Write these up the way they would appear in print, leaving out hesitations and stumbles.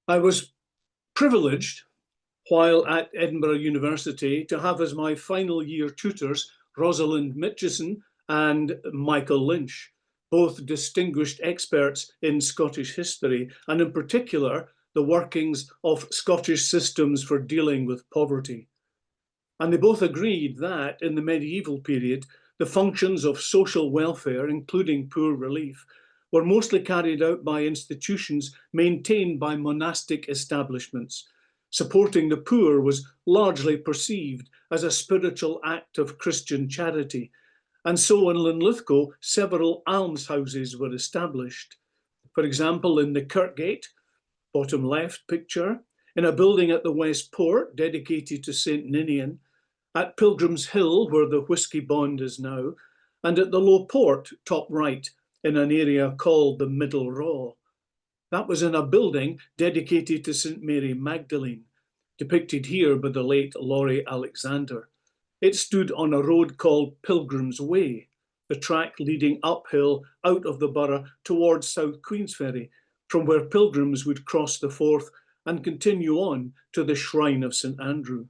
I was privileged, while at Edinburgh University, to have as my final year tutors Rosalind Mitchison and Michael Lynch, both distinguished experts in Scottish history, and in particular, the workings of Scottish systems for dealing with poverty. And they both agreed that in the medieval period, the functions of social welfare, including poor relief, were mostly carried out by institutions maintained by monastic establishments. Supporting the poor was largely perceived as a spiritual act of Christian charity. And so in Linlithgow, several almshouses were established. For example, in the Kirkgate, bottom left picture, in a building at the West Port dedicated to St. Ninian, at Pilgrim's Hill, where the Whisky Bond is now, and at the Low Port, top right, in an area called the Middle Raw. That was in a building dedicated to St. Mary Magdalene, depicted here by the late Laurie Alexander. It stood on a road called Pilgrim's Way, the track leading uphill out of the borough towards South Queensferry, from where pilgrims would cross the Forth and continue on to the Shrine of St. Andrew.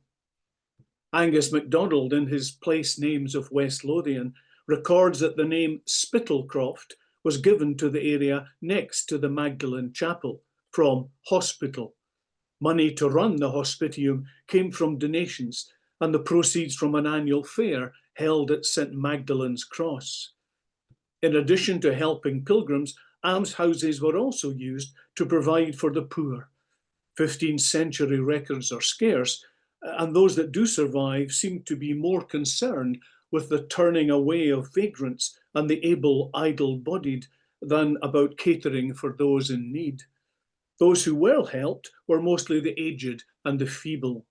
Angus MacDonald, in his Place Names of West Lothian, records that the name Spitalcroft was given to the area next to the Magdalen Chapel from hospital. Money to run the hospitium came from donations and the proceeds from an annual fair held at St. Magdalene's Cross. In addition to helping pilgrims, almshouses were also used to provide for the poor. 15th century records are scarce, and those that do survive seem to be more concerned with the turning away of vagrants and the able idle-bodied than about catering for those in need. Those who were helped were mostly the aged and the feeble.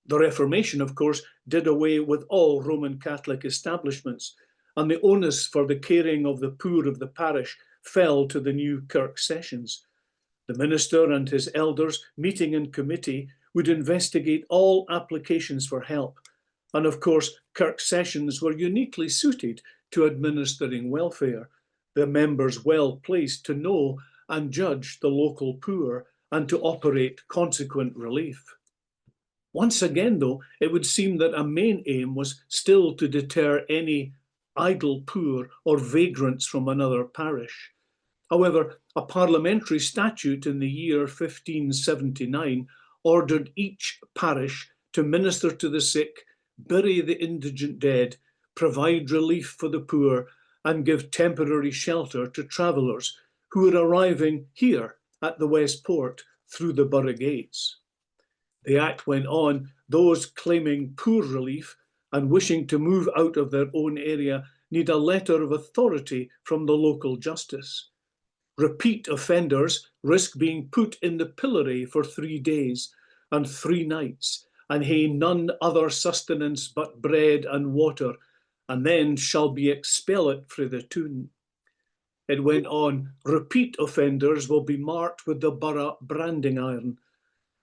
The Reformation, of course, did away with all Roman Catholic establishments, and the onus for the caring of the poor of the parish fell to the new kirk sessions. The minister and his elders, meeting in committee, would investigate all applications for help. And of course, kirk sessions were uniquely suited to administering welfare, the members well placed to know and judge the local poor and to operate consequent relief. Once again, though, it would seem that a main aim was still to deter any idle poor or vagrants from another parish. However, a parliamentary statute in the year 1579 ordered each parish to minister to the sick, bury the indigent dead, provide relief for the poor, and give temporary shelter to travellers who were arriving here at the West Port through the borough gates. The Act went on, those claiming poor relief and wishing to move out of their own area need a letter of authority from the local justice. Repeat offenders risk being put in the pillory for 3 days and 3 nights, and hae none other sustenance but bread and water, and then shall be expelled frae the town. It went on, repeat offenders will be marked with the borough branding iron.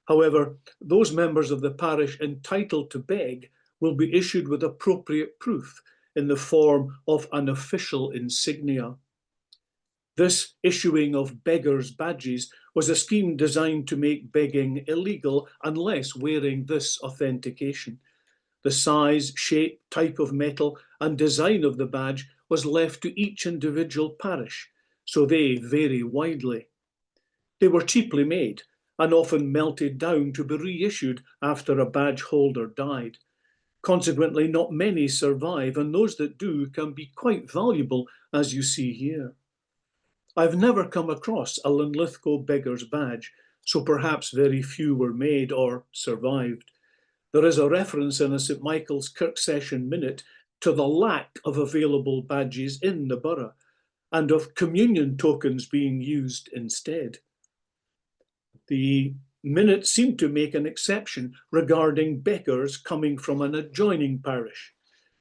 However, those members of the parish entitled to beg will be issued with appropriate proof in the form of an official insignia. This issuing of beggars' badges was a scheme designed to make begging illegal unless wearing this authentication. The size, shape, type of metal and design of the badge was left to each individual parish, so they vary widely. They were cheaply made and often melted down to be reissued after a badge holder died. Consequently, not many survive, and those that do can be quite valuable, as you see here. I've never come across a Linlithgow beggar's badge, so perhaps very few were made or survived. There is a reference in a St. Michael's Kirk Session minute to the lack of available badges in the borough and of communion tokens being used instead. The minute seemed to make an exception regarding beggars coming from an adjoining parish.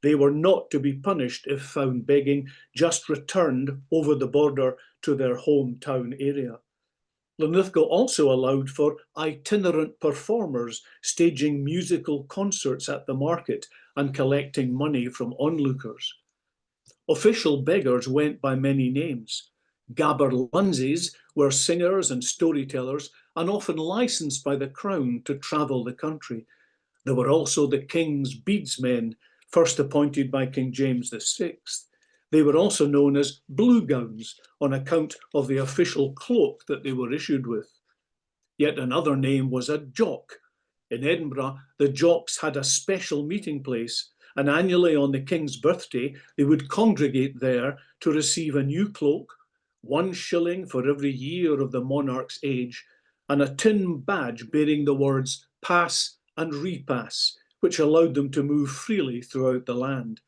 They were not to be punished if found begging, just returned over the border to their hometown area. Linlithgow also allowed for itinerant performers staging musical concerts at the market and collecting money from onlookers. Official beggars went by many names. Gaberlunzies were singers and storytellers and often licensed by the crown to travel the country. There were also the king's bedesmen, first appointed by King James VI. They were also known as blue gowns on account of the official cloak that they were issued with. Yet another name was a jock. In Edinburgh, the jocks had a special meeting place, and annually on the king's birthday, they would congregate there to receive a new cloak, 1 shilling for every year of the monarch's age, and a tin badge bearing the words pass and repass, which allowed them to move freely throughout the land.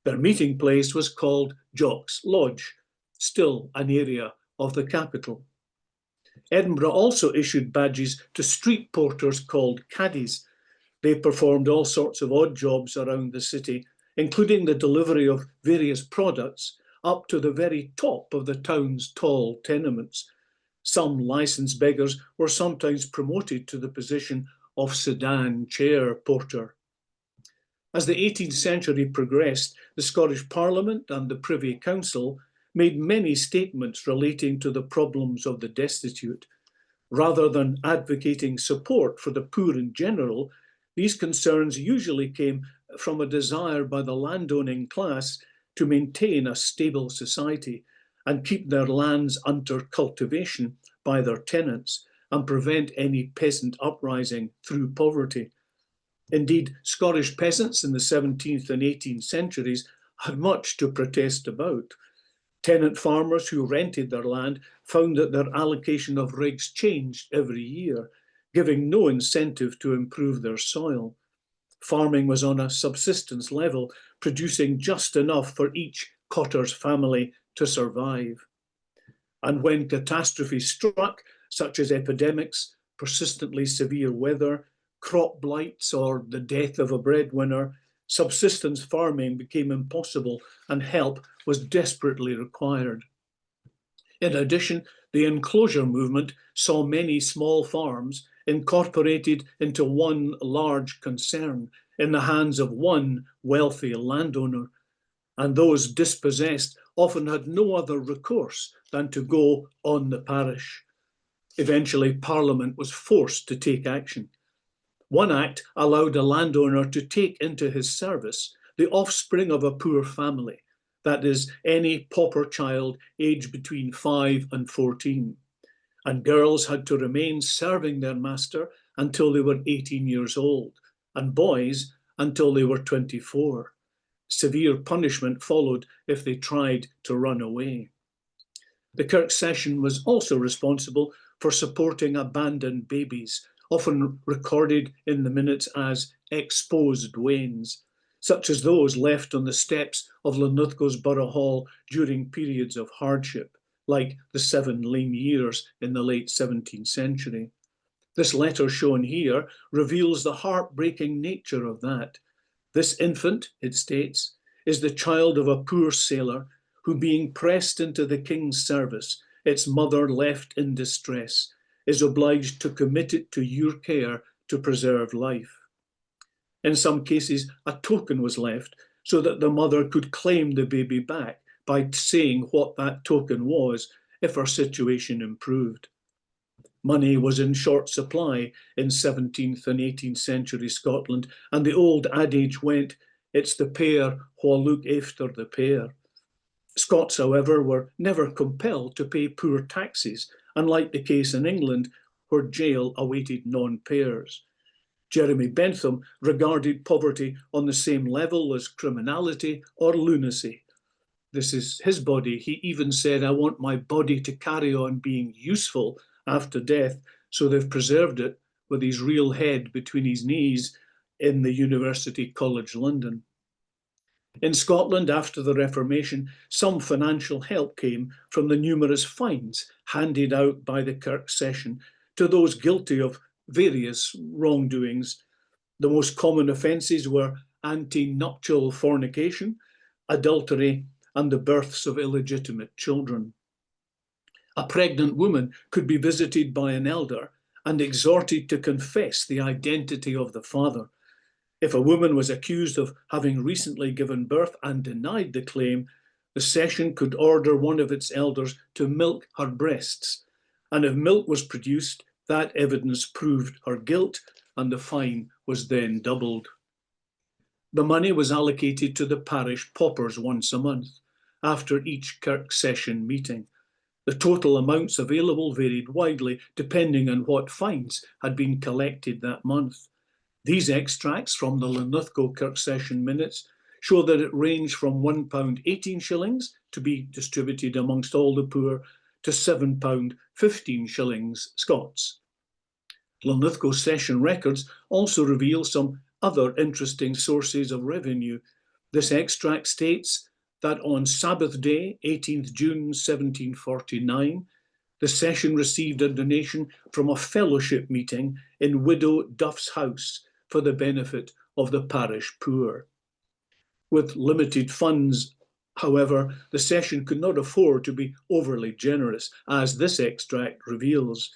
Their meeting place was called Jock's Lodge, still an area of the capital. Edinburgh also issued badges to street porters called caddies. They performed all sorts of odd jobs around the city, including the delivery of various products up to the very top of the town's tall tenements. Some licensed beggars were sometimes promoted to the position of sedan chair porter. As the 18th century progressed, the Scottish Parliament and the Privy Council made many statements relating to the problems of the destitute. Rather than advocating support for the poor in general, these concerns usually came from a desire by the landowning class to maintain a stable society and keep their lands under cultivation by their tenants and prevent any peasant uprising through poverty. Indeed, Scottish peasants in the 17th and 18th centuries had much to protest about. Tenant farmers who rented their land found that their allocation of rigs changed every year, giving no incentive to improve their soil. Farming was on a subsistence level, producing just enough for each cotter's family to survive. And when catastrophes struck, such as epidemics, persistently severe weather, crop blights, or the death of a breadwinner, subsistence farming became impossible and help was desperately required. In addition, the enclosure movement saw many small farms incorporated into one large concern in the hands of one wealthy landowner, and those dispossessed often had no other recourse than to go on the parish. Eventually, Parliament was forced to take action. One act allowed a landowner to take into his service the offspring of a poor family, that is, any pauper child aged between 5 and 14. And girls had to remain serving their master until they were 18 years old, and boys until they were 24. Severe punishment followed if they tried to run away. The Kirk Session was also responsible for supporting abandoned babies, often recorded in the minutes as exposed wains, such as those left on the steps of Linlithgow's Borough Hall during periods of hardship, like the 7 lean years in the late 17th century. This letter shown here reveals the heartbreaking nature of that. This infant, it states, is the child of a poor sailor who, being pressed into the king's service, its mother left in distress, is obliged to commit it to your care to preserve life. In some cases, a token was left so that the mother could claim the baby back by saying what that token was if her situation improved. Money was in short supply in 17th and 18th century Scotland, and the old adage went, "It's the pair wha look after the pair." Scots, however, were never compelled to pay poor taxes, unlike the case in England, where jail awaited non-payers. Jeremy Bentham regarded poverty on the same level as criminality or lunacy. This is his body. He even said, "I want my body to carry on being useful after death," so they've preserved it with his real head between his knees in the University College London. In Scotland, after the Reformation, some financial help came from the numerous fines handed out by the Kirk Session to those guilty of various wrongdoings. The most common offences were anti-nuptial fornication, adultery, and the births of illegitimate children. A pregnant woman could be visited by an elder and exhorted to confess the identity of the father. If a woman was accused of having recently given birth and denied the claim, The session could order one of its elders to milk her breasts, and if milk was produced, that evidence proved her guilt, and the fine was then doubled. The money was allocated to the parish paupers once a month, after each kirk session meeting. The total amounts available varied widely depending on what fines had been collected that month. These extracts from the Linlithgow kirk session minutes show that it ranged from £1.18 to be distributed amongst all the poor to £7.15 Scots. Linlithgow session records also reveal some other interesting sources of revenue. This extract states that on Sabbath day, 18th June 1749, the session received a donation from a fellowship meeting in Widow Duff's house for the benefit of the parish poor. With limited funds, however, the session could not afford to be overly generous, as this extract reveals.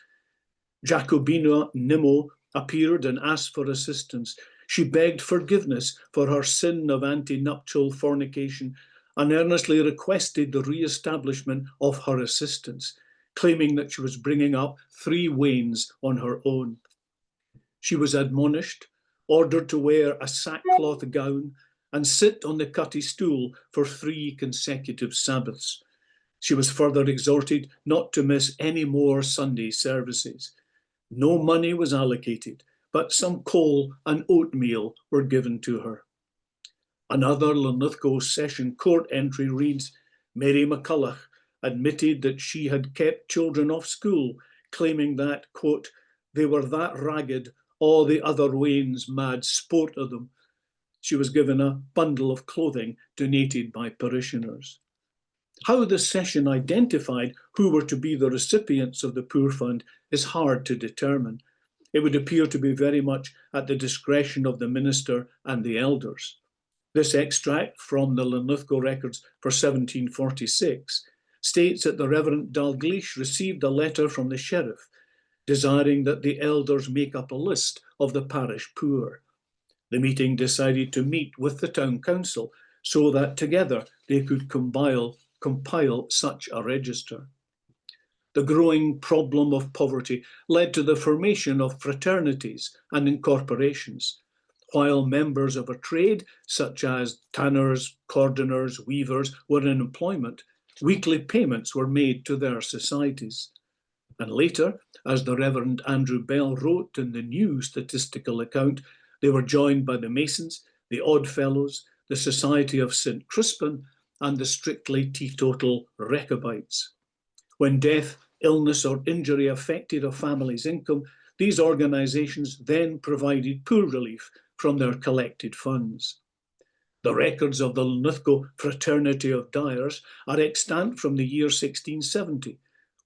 Jacobina Nimmo appeared and asked for assistance. She begged forgiveness for her sin of antenuptial fornication and earnestly requested the re-establishment of her assistance, claiming that she was bringing up 3 wains on her own. She was admonished, ordered to wear a sackcloth gown and sit on the cutty stool for 3 consecutive Sabbaths. She was further exhorted not to miss any more Sunday services. No money was allocated, but some coal and oatmeal were given to her. Another Linlithgow session court entry reads, Mary McCulloch admitted that she had kept children off school, claiming that, quote, they were that ragged, all the other wains mad sport of them. She was given a bundle of clothing donated by parishioners. How the session identified who were to be the recipients of the Poor Fund is hard to determine. It would appear to be very much at the discretion of the minister and the elders. This extract from the Linlithgow records for 1746 states that the Reverend Dalgleish received a letter from the sheriff desiring that the elders make up a list of the parish poor. The meeting decided to meet with the town council so that together they could compile such a register. The growing problem of poverty led to the formation of fraternities and incorporations. While members of a trade, such as tanners, cordoners, weavers, were in employment, weekly payments were made to their societies. And later, as the Reverend Andrew Bell wrote in the new statistical account, they were joined by the Masons, the Oddfellows, the Society of St. Crispin, and the strictly teetotal Rechabites. When death, illness, or injury affected a family's income, these organisations then provided poor relief from their collected funds. The records of the Linlithgow Fraternity of Dyers are extant from the year 1670,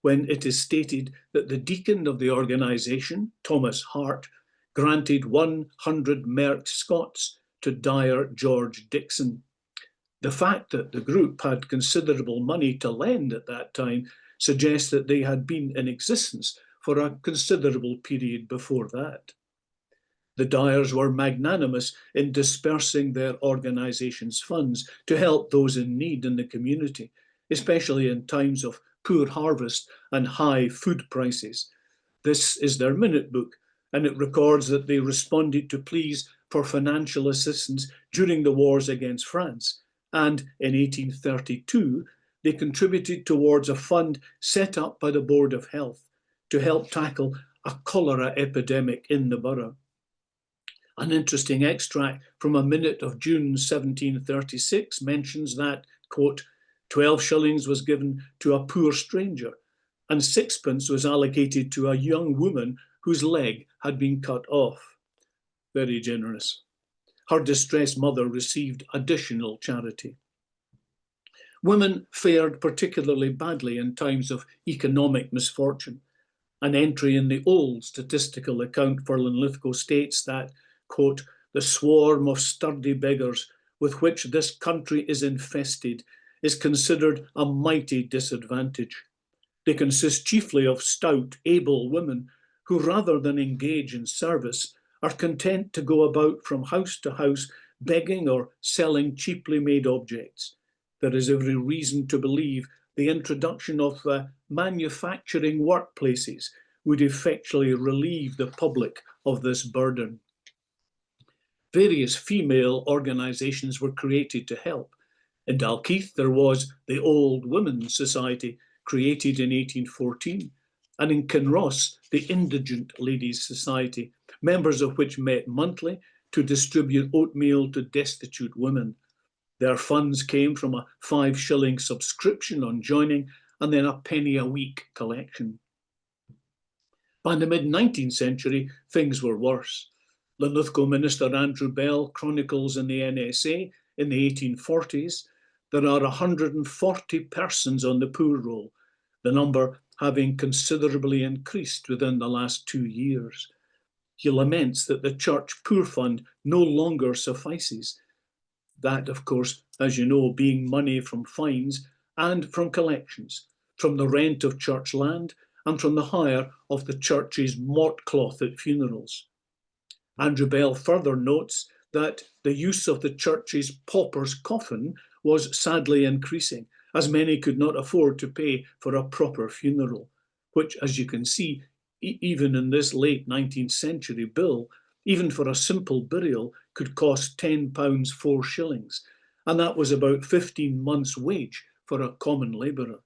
when it is stated that the deacon of the organisation, Thomas Hart, granted 100 merked Scots to Dyer George Dixon. The fact that the group had considerable money to lend at that time suggests that they had been in existence for a considerable period before that. The Dyers were magnanimous in dispersing their organisation's funds to help those in need in the community, especially in times of poor harvest and high food prices. This is their minute book, and it records that they responded to pleas for financial assistance during the wars against France, and in 1832 they contributed towards a fund set up by the Board of Health to help tackle a cholera epidemic in the borough. An interesting extract from a minute of June 1736 mentions that, quote, 12 shillings was given to a poor stranger, and 6pence was allocated to a young woman whose leg had been cut off. Very generous. Her distressed mother received additional charity. Women fared particularly badly in times of economic misfortune. An entry in the old statistical account for Linlithgow states that, quote, the swarm of sturdy beggars with which this country is infested is considered a mighty disadvantage. They consist chiefly of stout, able women who, rather than engage in service, are content to go about from house to house begging or selling cheaply made objects. there is every reason to believe the introduction of manufacturing workplaces would effectually relieve the public of this burden. Various female organisations were created to help. In Dalkeith, there was the Old Women's Society, created in 1814, and in Kinross, the Indigent Ladies' Society, members of which met monthly to distribute oatmeal to destitute women. Their funds came from a 5-shilling subscription on joining and then a penny a week collection. By the mid-19th century, things were worse. Linlithgow Minister Andrew Bell chronicles in the NSA in the 1840s, there are 140 persons on the poor roll, the number having considerably increased within the last 2 years. He laments that the Church Poor Fund no longer suffices. That, of course, as you know, being money from fines and from collections, from the rent of church land and from the hire of the church's mortcloth at funerals. Andrew Bell further notes that the use of the church's pauper's coffin was sadly increasing, as many could not afford to pay for a proper funeral, which, as you can see, even in this late 19th century bill, even for a simple burial, could cost £10 4 shillings, and that was about 15 months' wage for a common labourer.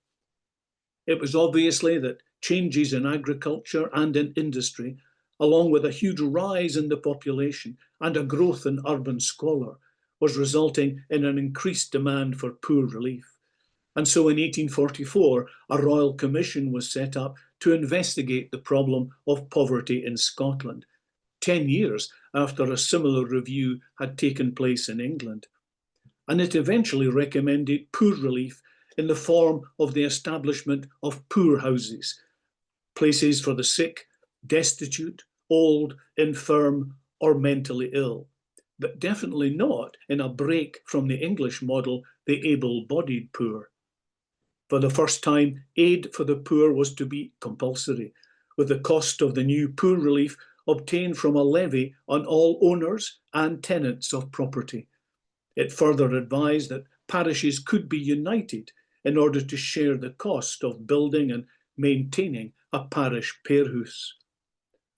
It was obviously that changes in agriculture and in industry, along with a huge rise in the population and a growth in urban squalor, was resulting in an increased demand for poor relief. And so in 1844, a royal commission was set up to investigate the problem of poverty in Scotland, 10 years after a similar review had taken place in England. And it eventually recommended poor relief in the form of the establishment of poor houses, places for the sick, destitute, old, infirm, or mentally ill, but definitely not in a break from the English model, the able-bodied poor. For the first time, aid for the poor was to be compulsory, with the cost of the new poor relief obtained from a levy on all owners and tenants of property. It further advised that parishes could be united in order to share the cost of building and maintaining a parish pairhouse.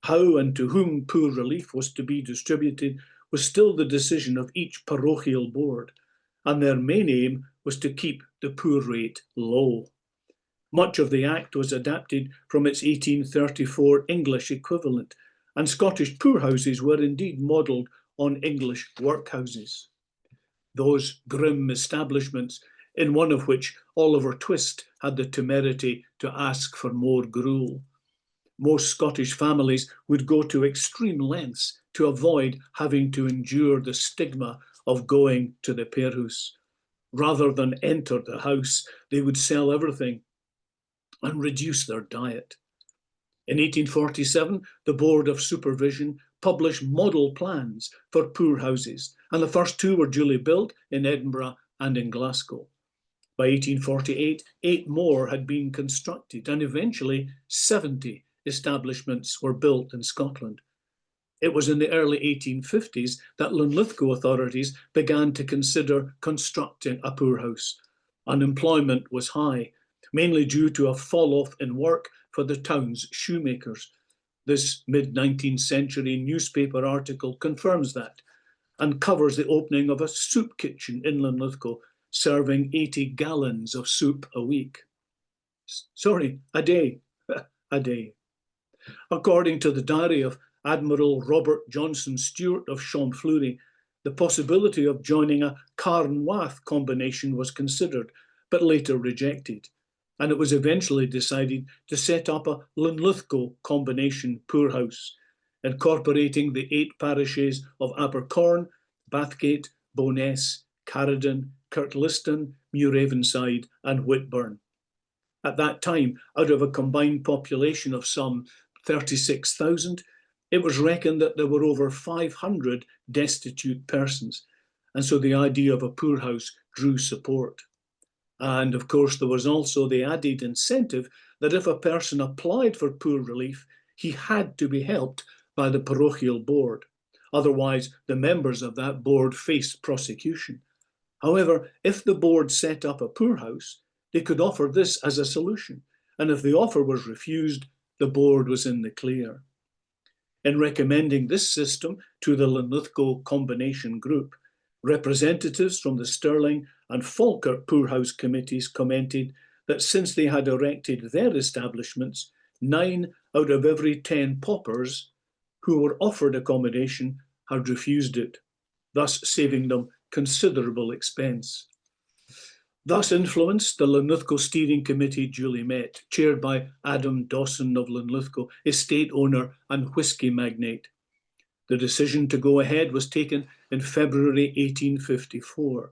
How and to whom poor relief was to be distributed was still the decision of each parochial board, and their main aim was to keep the poor rate low. Much of the Act was adapted from its 1834 English equivalent, and Scottish poorhouses were indeed modelled on English workhouses. Those grim establishments, in one of which Oliver Twist had the temerity to ask for more gruel. Most Scottish families would go to extreme lengths to avoid having to endure the stigma of going to the pairhouse. Rather than enter the house, they would sell everything and reduce their diet. In 1847, the Board of Supervision published model plans for poor houses, and the first 2 were duly built in Edinburgh and in Glasgow. By 1848, 8 more had been constructed, and eventually 70 establishments were built in Scotland. It was in the early 1850s that Linlithgow authorities began to consider constructing a poorhouse. Unemployment was high, mainly due to a fall-off in work for the town's shoemakers. This mid-19th century newspaper article confirms that and covers the opening of a soup kitchen in Linlithgow, serving 80 gallons of soup a week. Sorry, a day, a day. According to the diary of Admiral Robert Johnson Stewart of Champfleury, the possibility of joining a Carn-Wath combination was considered, but later rejected, and it was eventually decided to set up a Linlithgow combination poorhouse, incorporating the 8 parishes of Abercorn, Bathgate, Bowness, Caradon, Kirkliston, Muiravenside, and Whitburn. At that time, out of a combined population of some 36,000, it was reckoned that there were over 500 destitute persons, and so the idea of a poorhouse drew support. And of course, there was also the added incentive that if a person applied for poor relief, he had to be helped by the parochial board. Otherwise, the members of that board faced prosecution. However, if the board set up a poorhouse, they could offer this as a solution, and if the offer was refused, the board was in the clear. In recommending this system to the Linlithgow Combination Group, representatives from the Stirling and Falkirk Poorhouse Committees commented that since they had erected their establishments, 9 out of every 10 paupers who were offered accommodation had refused it, thus saving them considerable expense. Thus influenced, the Linlithgow Steering Committee duly met, chaired by Adam Dawson of Linlithgow, estate owner and whisky magnate. The decision to go ahead was taken in February 1854,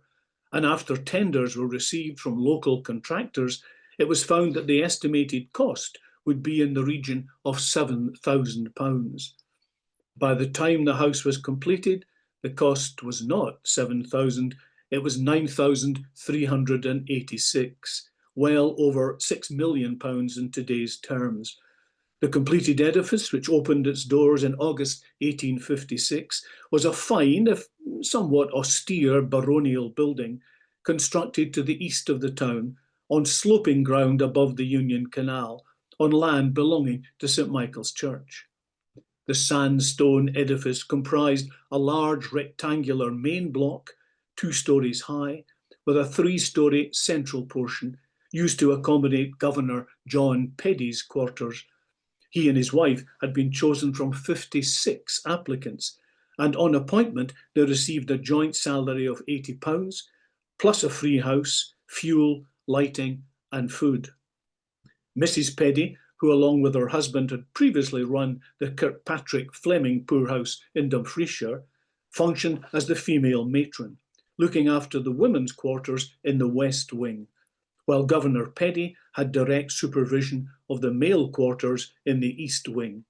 and after tenders were received from local contractors, it was found that the estimated cost would be in the region of £7,000. By the time the house was completed, the cost was not £7,000, it was £9,386, well over £6 million in today's terms. The completed edifice, which opened its doors in August 1856, was a fine, if somewhat austere, baronial building constructed to the east of the town, on sloping ground above the Union Canal, on land belonging to St Michael's Church. The sandstone edifice comprised a large rectangular main block, 2 stories high, with a 3-story central portion used to accommodate Governor John Peddy's quarters. He and his wife had been chosen from 56 applicants, and on appointment they received a joint salary of £80, plus a free house, fuel, lighting and food. Mrs. Peddy, who along with her husband had previously run the Kirkpatrick Fleming Poorhouse in Dumfriesshire, functioned as the female matron, looking after the women's quarters in the West Wing, while Governor Peddy had direct supervision of the male quarters in the East Wing.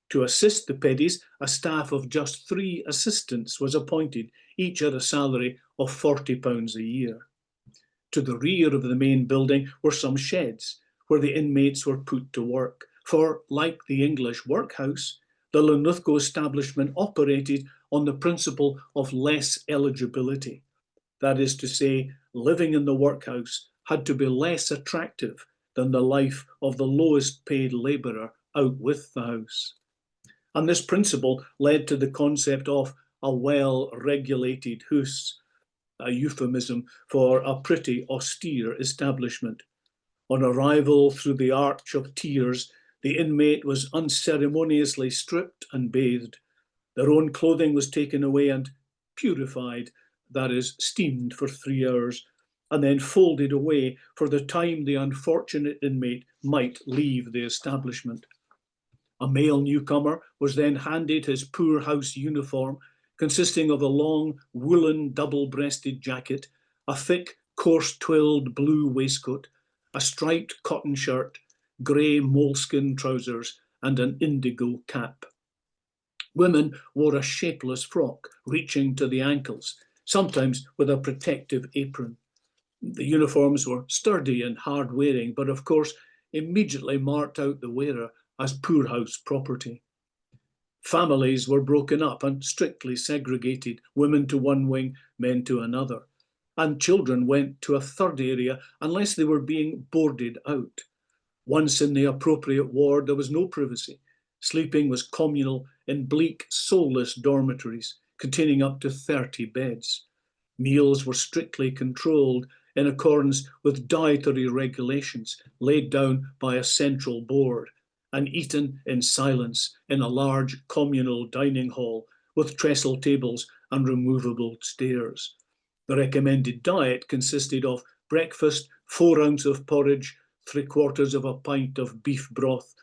To assist the Peddys, a staff of just 3 assistants was appointed, each at a salary of £40 a year. To the rear of the main building were some sheds, where the inmates were put to work, for, like the English workhouse, the Linlithgow establishment operated on the principle of less eligibility. That is to say, living in the workhouse had to be less attractive than the life of the lowest paid labourer out with the house. And this principle led to the concept of a well-regulated house, a euphemism for a pretty austere establishment. On arrival through the Arch of Tears, the inmate was unceremoniously stripped and bathed. Their own clothing was taken away and purified, that is, steamed for 3 hours, and then folded away for the time the unfortunate inmate might leave the establishment. A male newcomer was then handed his poorhouse uniform, consisting of a long woolen double-breasted jacket, a thick coarse-twilled blue waistcoat, a striped cotton shirt, grey moleskin trousers, and an indigo cap. Women wore a shapeless frock reaching to the ankles, sometimes with a protective apron. The uniforms were sturdy and hard-wearing, but of course immediately marked out the wearer as poorhouse property. Families were broken up and strictly segregated, women to one wing, men to another, and children went to a third area unless they were being boarded out. Once in the appropriate ward, there was no privacy. Sleeping was communal in bleak, soulless dormitories containing up to 30 beds. Meals were strictly controlled in accordance with dietary regulations laid down by a central board, and eaten in silence in a large communal dining hall with trestle tables and removable stairs. The recommended diet consisted of breakfast, 4 ounces of porridge, 3/4 of a pint of beef broth,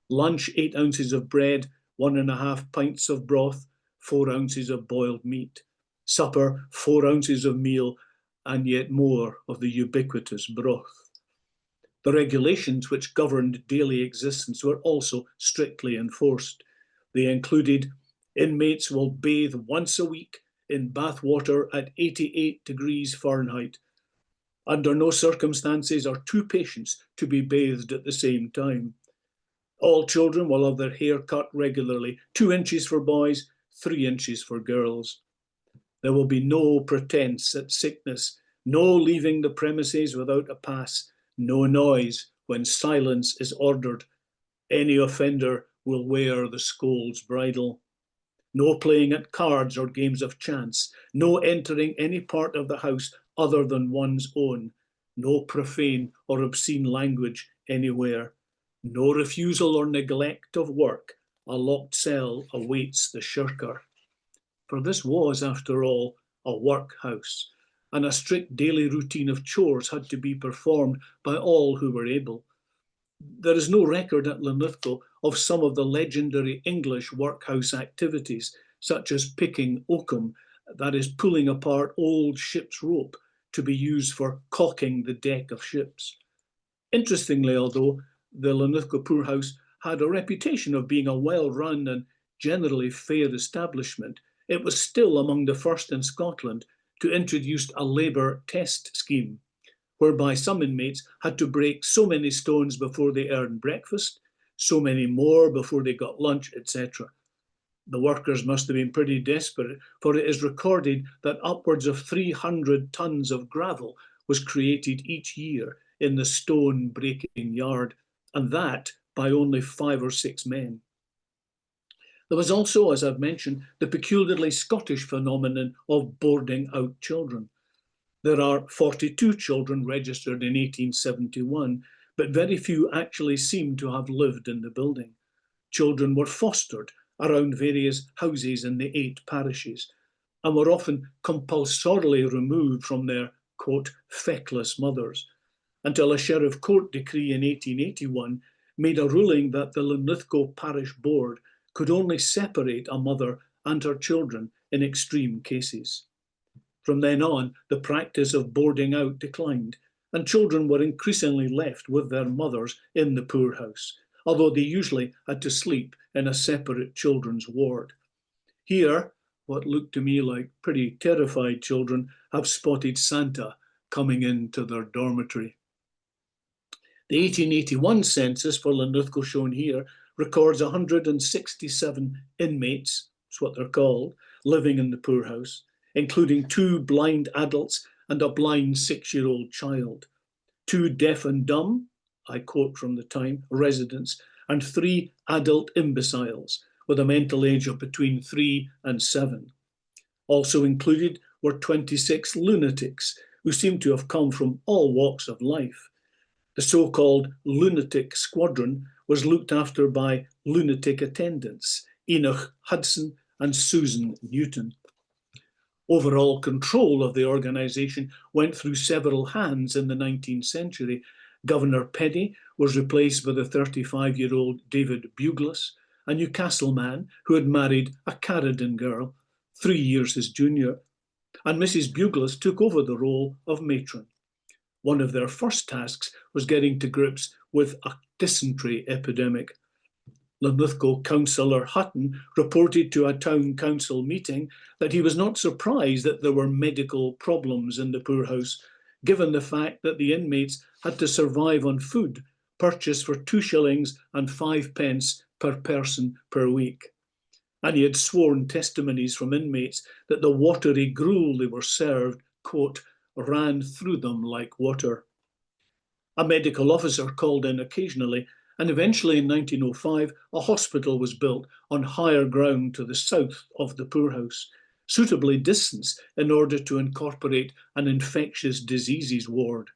lunch 8 ounces of bread, 1.5 pints of broth, 4 ounces of boiled meat, supper 4 ounces of meal, and yet more of the ubiquitous broth. The regulations which governed daily existence were also strictly enforced. They included: inmates will bathe once a week in bath water at 88 degrees Fahrenheit. Under no circumstances are 2 patients to be bathed at the same time. All children will have their hair cut regularly, 2 inches for boys, 3 inches for girls. There will be no pretence at sickness, no leaving the premises without a pass, no noise when silence is ordered. Any offender will wear the scold's bridle. No playing at cards or games of chance, no entering any part of the house other than one's own, no profane or obscene language anywhere, no refusal or neglect of work. A locked cell awaits the shirker. For this was, after all, a workhouse, and a strict daily routine of chores had to be performed by all who were able. There is no record at Linlithgow of some of the legendary English workhouse activities, such as picking oakum, that is, pulling apart old ship's rope to be used for caulking the deck of ships. Interestingly, although the Linlithgow poorhouse had a reputation of being a well-run and generally fair establishment, it was still among the first in Scotland to introduce a labour test scheme, whereby some inmates had to break so many stones before they earned breakfast, so many more before they got lunch, etc. The workers must have been pretty desperate, for it is recorded that upwards of 300 tons of gravel was created each year in the stone breaking yard, and that by only 5 or 6 men. There was also, as I've mentioned, the peculiarly Scottish phenomenon of boarding out children. There are 42 children registered in 1871, but very few actually seem to have lived in the building. Children were fostered around various houses in the 8 parishes and were often compulsorily removed from their, quote, feckless mothers, until a Sheriff Court decree in 1881 made a ruling that the Linlithgow Parish Board could only separate a mother and her children in extreme cases. From then on, the practice of boarding out declined, and children were increasingly left with their mothers in the poorhouse, although they usually had to sleep in a separate children's ward. Here, what looked to me like pretty terrified children have spotted Santa coming into their dormitory. The 1881 census for Linlithgow, shown here, records 167 inmates, that's what they're called, living in the poorhouse, including 2 blind adults and a blind 6-year-old child, 2 deaf and dumb, I quote from the time, residents, and 3 adult imbeciles with a mental age of between 3 and 7. Also included were 26 lunatics who seem to have come from all walks of life. The so-called lunatic squadron was looked after by lunatic attendants, Enoch Hudson and Susan Newton. Overall control of the organisation went through several hands in the 19th century. Governor Penny was replaced by the 35-year-old David Buglas, a Newcastle man who had married a Caradon girl, 3 years his junior, and Mrs. Buglas took over the role of matron. One of their first tasks was getting to grips with a dysentery epidemic. Linlithgow councillor Hutton reported to a town council meeting that he was not surprised that there were medical problems in the poorhouse, given the fact that the inmates had to survive on food purchased for 2 shillings and 5 pence per person per week. And he had sworn testimonies from inmates that the watery gruel they were served, quote, ran through them like water. A medical officer called in occasionally, and eventually in 1905, a hospital was built on higher ground to the south of the poorhouse, suitably distanced in order to incorporate an infectious diseases ward.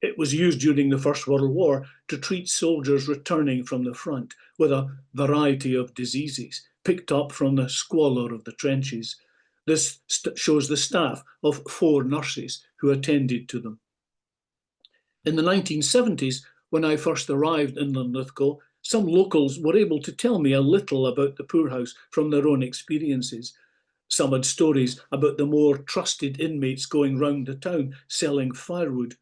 It was used during the First World War to treat soldiers returning from the front with a variety of diseases picked up from the squalor of the trenches. This shows the staff of 4 nurses who attended to them. In the 1970s, when I first arrived in Linlithgow, some locals were able to tell me a little about the poorhouse from their own experiences. Some had stories about the more trusted inmates going round the town selling firewood.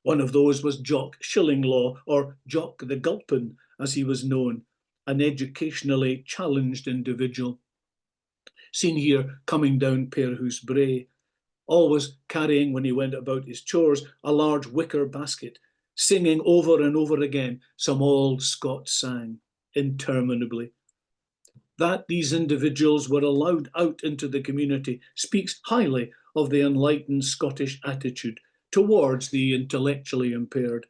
One of those was Jock Shillinglaw, or Jock the Gulpin, as he was known, an educationally challenged individual. Seen here coming down Pearhouse Brae, always carrying, when he went about his chores, a large wicker basket, singing over and over again some old Scots sang, interminably. That these individuals were allowed out into the community speaks highly of the enlightened Scottish attitude towards the intellectually impaired.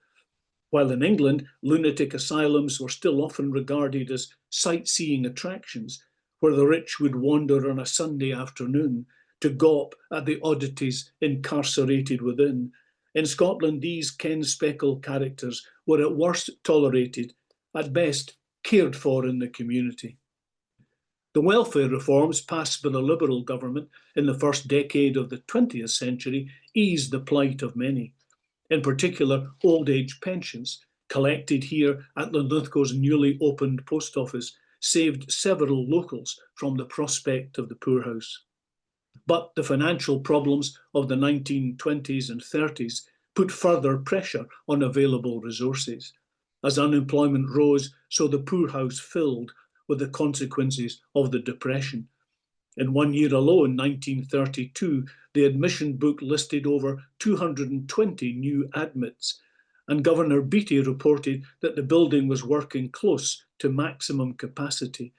While in England, lunatic asylums were still often regarded as sightseeing attractions, where the rich would wander on a Sunday afternoon to gawp at the oddities incarcerated within. In Scotland, these Ken Speckle characters were at worst tolerated, at best cared for in the community. The welfare reforms passed by the Liberal government in the first decade of the 20th century eased the plight of many. In particular, old age pensions, collected here at Linlithgow's newly opened post office, saved several locals from the prospect of the poorhouse. But the financial problems of the 1920s and 30s put further pressure on available resources. As unemployment rose, so the poorhouse filled with the consequences of the Depression. In 1 year alone, 1932, the admission book listed over 220 new admits, and Governor Beattie reported that the building was working close to maximum capacity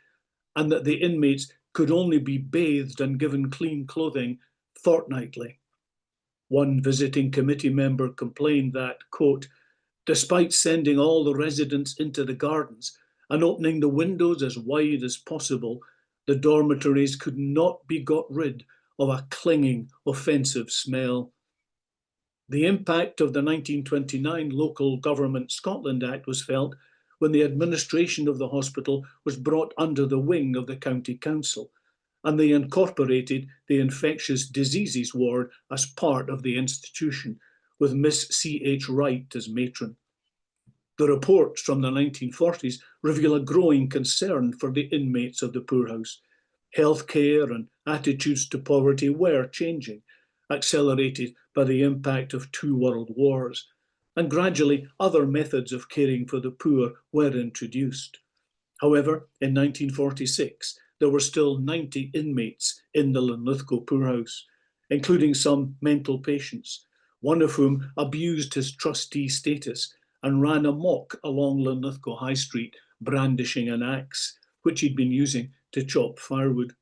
and that the inmates could only be bathed and given clean clothing fortnightly. One visiting committee member complained that, quote, despite sending all the residents into the gardens and opening the windows as wide as possible, the dormitories could not be got rid of a clinging, offensive smell. The impact of the 1929 Local Government Scotland Act was felt when the administration of the hospital was brought under the wing of the County Council, and they incorporated the infectious diseases ward as part of the institution, with Miss C.H. Wright as matron. The reports from the 1940s reveal a growing concern for the inmates of the poorhouse. Healthcare and attitudes to poverty were changing, accelerated by the impact of 2 world wars, and gradually other methods of caring for the poor were introduced. However, in 1946, there were still 90 inmates in the Linlithgow poorhouse, including some mental patients, one of whom abused his trustee status and ran amok along Linlithgow High Street, brandishing an axe, which he'd been using to chop firewood.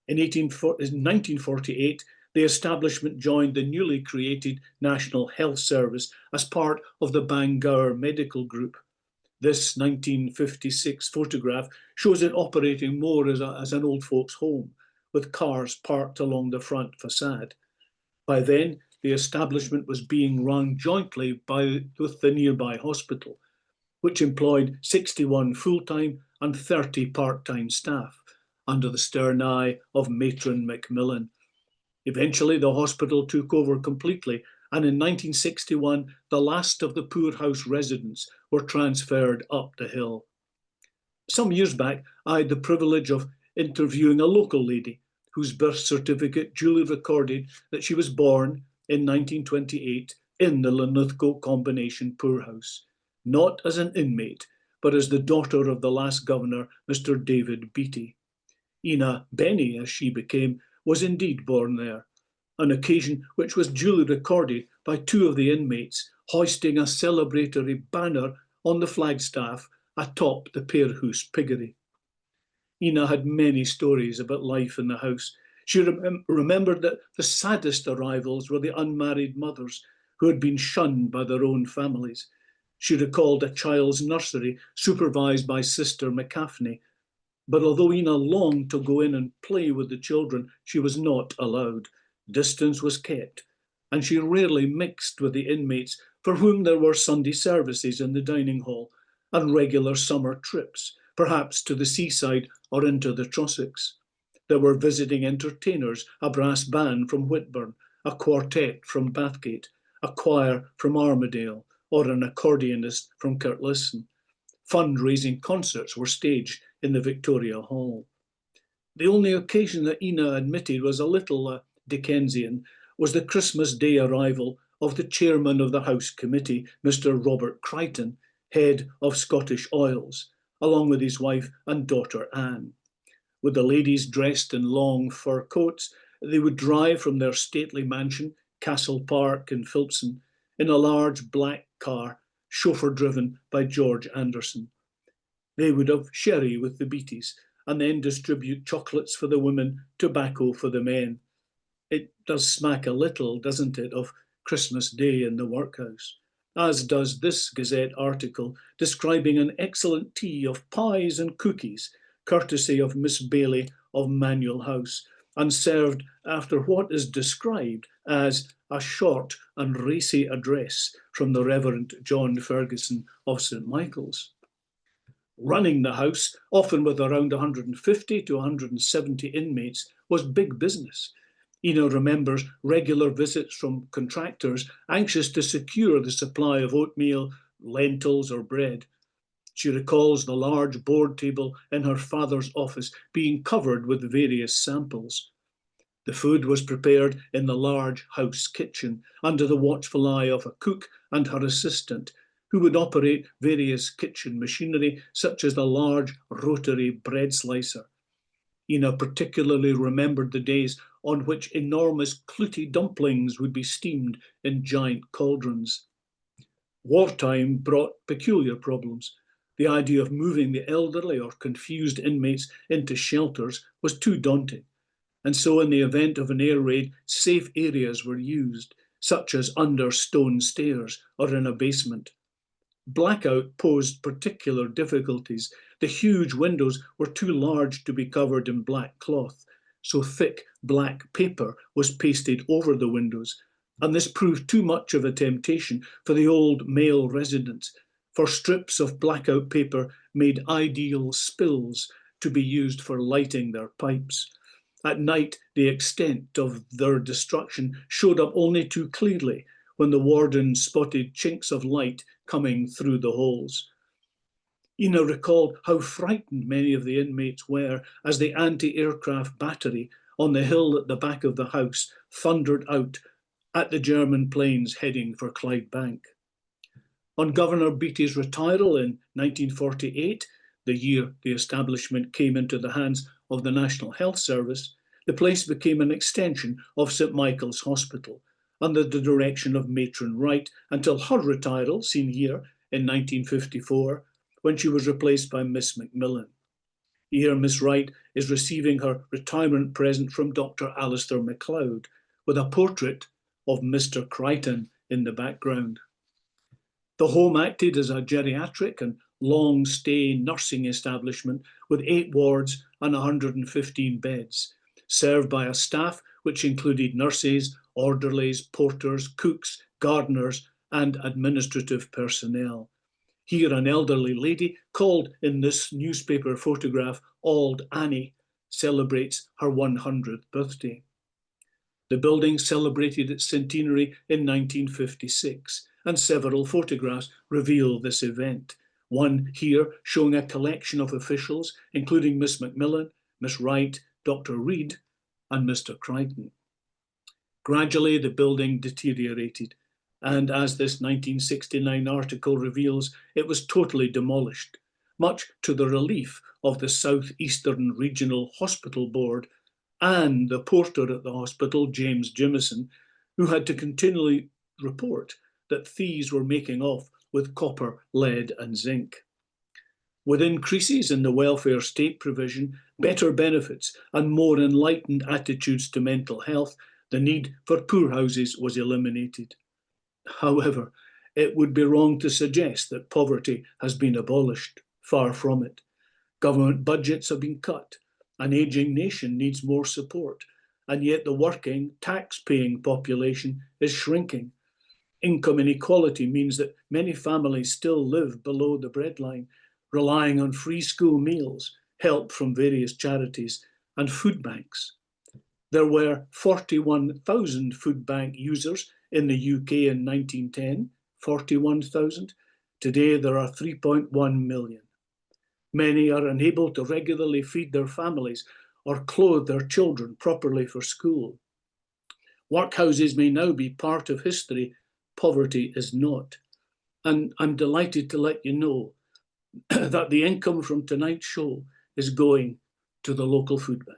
In 1948, the establishment joined the newly created National Health Service as part of the Bangor Medical Group. This 1956 photograph shows it operating more as an old folks' home, with cars parked along the front facade. By then, the establishment was being run jointly with the nearby hospital, which employed 61 full-time and 30 part-time staff, under the stern eye of matron Macmillan. Eventually, the hospital took over completely, and in 1961, the last of the poorhouse residents were transferred up the hill. Some years back, I had the privilege of interviewing a local lady whose birth certificate duly recorded that she was born in 1928 in the Linlithgow Combination Poorhouse, not as an inmate, but as the daughter of the last governor, Mr. David Beattie. Ina Benny, as she became, was indeed born there, an occasion which was duly recorded by 2 of the inmates hoisting a celebratory banner on the flagstaff atop the Pearhouse piggery. Ina had many stories about life in the house. She remembered that the saddest arrivals were the unmarried mothers who had been shunned by their own families. She recalled a child's nursery supervised by Sister McCaffney, but although Ina longed to go in and play with the children, she was not allowed. Distance was kept, and she rarely mixed with the inmates, for whom there were Sunday services in the dining hall and regular summer trips, perhaps to the seaside or into the Trossachs. There were visiting entertainers, a brass band from Whitburn, a quartet from Bathgate, a choir from Armadale, or an accordionist from Kirtlisson. Fundraising concerts were staged in the Victoria Hall. The only occasion that Ina admitted was a little Dickensian was the Christmas Day arrival of the chairman of the House Committee, Mr. Robert Crichton, head of Scottish Oils, along with his wife and daughter Anne. With the ladies dressed in long fur coats, they would drive from their stately mansion, Castle Park in Philpson, in a large black car, chauffeur-driven by George Anderson. They would have sherry with the Beatties, and then distribute chocolates for the women, tobacco for the men. It does smack a little, doesn't it, of Christmas Day in the workhouse, as does this Gazette article describing an excellent tea of pies and cookies, courtesy of Miss Bailey of Manuel House, and served after what is described as a short and racy address from the Reverend John Ferguson of St Michael's. Running the house, often with around 150 to 170 inmates, was big business. Ina remembers regular visits from contractors anxious to secure the supply of oatmeal, lentils, or bread. She recalls the large board table in her father's office being covered with various samples. The food was prepared in the large house kitchen under the watchful eye of a cook and her assistant, who would operate various kitchen machinery such as the large rotary bread slicer. Ina particularly remembered the days on which enormous clooty dumplings would be steamed in giant cauldrons. Wartime brought peculiar problems. The idea of moving the elderly or confused inmates into shelters was too daunting, and so in the event of an air raid, safe areas were used, such as under stone stairs or in a basement. Blackout posed particular difficulties. The huge windows were too large to be covered in black cloth, so thick black paper was pasted over the windows, and this proved too much of a temptation for the old male residents, for strips of blackout paper made ideal spills to be used for lighting their pipes. At night, the extent of their destruction showed up only too clearly when the warden spotted chinks of light coming through the holes. Ina recalled how frightened many of the inmates were as the anti-aircraft battery on the hill at the back of the house thundered out at the German planes heading for Clydebank. On Governor Beattie's retiral in 1948, the year the establishment came into the hands of the National Health Service, the place became an extension of St Michael's Hospital, under the direction of Matron Wright, until her retiral, seen here in 1954, when she was replaced by Miss Macmillan. Here, Miss Wright is receiving her retirement present from Dr. Alistair MacLeod, with a portrait of Mr. Crichton in the background. The home acted as a geriatric and long-stay nursing establishment with 8 wards and 115 beds, served by a staff which included nurses, orderlies, porters, cooks, gardeners, and administrative personnel. Here, an elderly lady, called in this newspaper photograph Auld Annie, celebrates her 100th birthday. The building celebrated its centenary in 1956, and several photographs reveal this event. One here showing a collection of officials, including Miss Macmillan, Miss Wright, Dr. Reid, and Mr. Crichton. Gradually, the building deteriorated, and as this 1969 article reveals, it was totally demolished, much to the relief of the South Eastern Regional Hospital Board and the porter at the hospital, James Jamieson, who had to continually report that thieves were making off with copper, lead, and zinc. With increases in the welfare state provision, better benefits, and more enlightened attitudes to mental health, the need for poorhouses was eliminated. However, it would be wrong to suggest that poverty has been abolished. Far from it. Government budgets have been cut. An ageing nation needs more support, and yet the working, tax-paying population is shrinking. Income inequality means that many families still live below the breadline, relying on free school meals, help from various charities, and food banks. There were 41,000 food bank users in the UK in 1910, 41,000. Today there are 3.1 million. Many are unable to regularly feed their families or clothe their children properly for school. Workhouses may now be part of history. Poverty is not. And I'm delighted to let you know that the income from tonight's show is going to the local food bank.